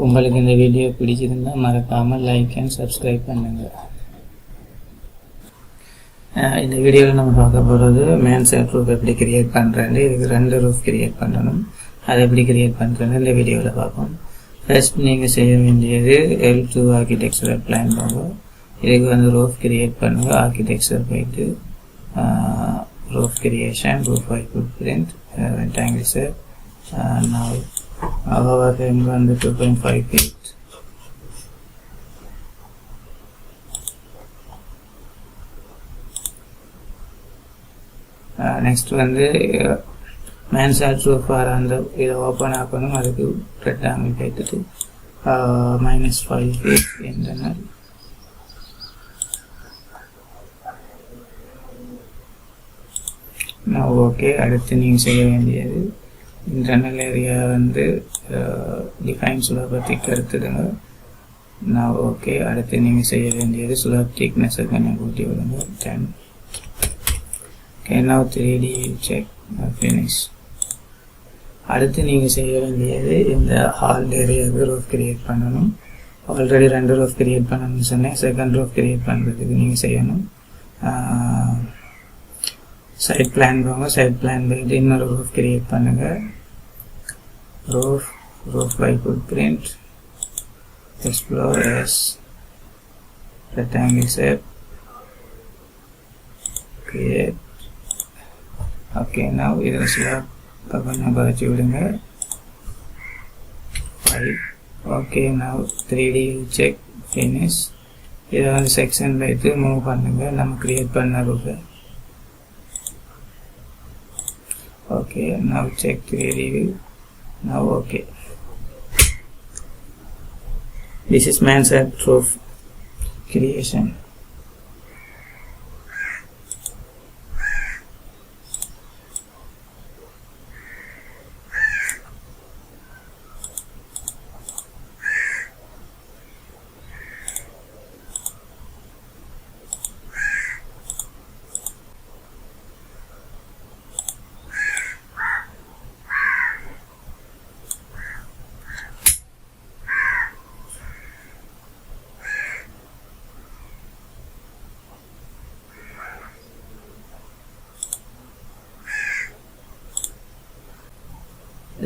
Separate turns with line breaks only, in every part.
உங்களுக்கு இந்த வீடியோ பிடிச்சிருந்தா மறக்காமல் லைக் அண்ட் சப்ஸ்கிரைப் பண்ணுங்கள். இந்த வீடியோவில் நம்ம பார்க்க போகிறது mansard roof எப்படி கிரியேட் பண்ணுறேன்னு. இதுக்கு 2 ரூஃப் கிரியேட் பண்ணணும். அதை எப்படி கிரியேட் பண்ணுறேன்னு இந்த வீடியோவில் பார்ப்போம். ஃபர்ஸ்ட் நீங்கள் செய்ய வேண்டியது L2 ஆர்கிடெக்சரல் பிளான் போங்க. இதுக்கு ரூஃப் கிரியேட் பண்ணுங்க. ஆர்கிடெக்சர் போயிட்டு roof creation, roof height footprint, rectangle shape. Now our frame 2.5 feet. Next mansard roof இதை ஓப்பன் ஆக்கணும். அதுக்கு rectangle போயிட்டு -5 feet internal. Now okay, அடுத்து நீங்கள் செய்ய வேண்டியது இன்டர்னல் ஏரியா டிஃபைன் சுலப திக் எடுத்துடுங்க. Now okay, அடுத்து நீங்கள் செய்ய வேண்டியது சுலப திக்னஸை கொஞ்சம் கூட்டி விடுங்க 10. Okay, now 3D check finish. அடுத்து நீங்கள் செய்ய வேண்டியது இந்த ஹால் ஏரியாவுக்கு ரூஃப் கிரியேட் பண்ணணும். ஆல்ரெடி 2 ரூஃப் கிரியேட் பண்ணணும்னு சொன்னேன். செகண்ட் ரூஃப் கிரியேட் பண்ணுறதுக்கு நீங்கள் செய்யணும். சைட் பிளான் போங்க. சைட் பிளான் போயிட்டு இன்னொரு ரூஃப் கிரியேட் பண்ணுங்க. roof by footprint, explore as rectangle shape, create. Okay, now இது கொஞ்சம் குறைச்சி விடுங்க. Okay, now 3D check finish. இதை செக்ஷன் வைத்து மூவ் பண்ணுங்க. நம்ம கிரியேட் பண்ண ரூஃபை. Okay, now check 3D view. Now okay. This is mansard roof creation.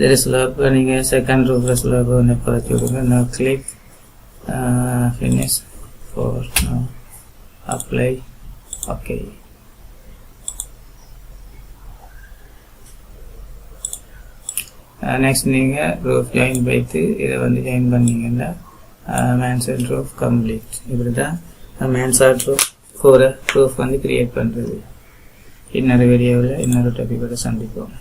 There is slope. நீங்கள் செகண்ட் ரூஃபில் ஸ்லோப் குறைச்சி விடுங்க. Now click finish for now apply. Okay, next நீங்கள் roof join வைத்து இதை ஜாயின் பண்ணிங்கன்னா mansard roof complete. இப்படி தான் mansard roof roof create பண்ணுறது. இன்னொரு வீடியோவில் இன்னொரு டாபிக்கோட சந்திப்போம்.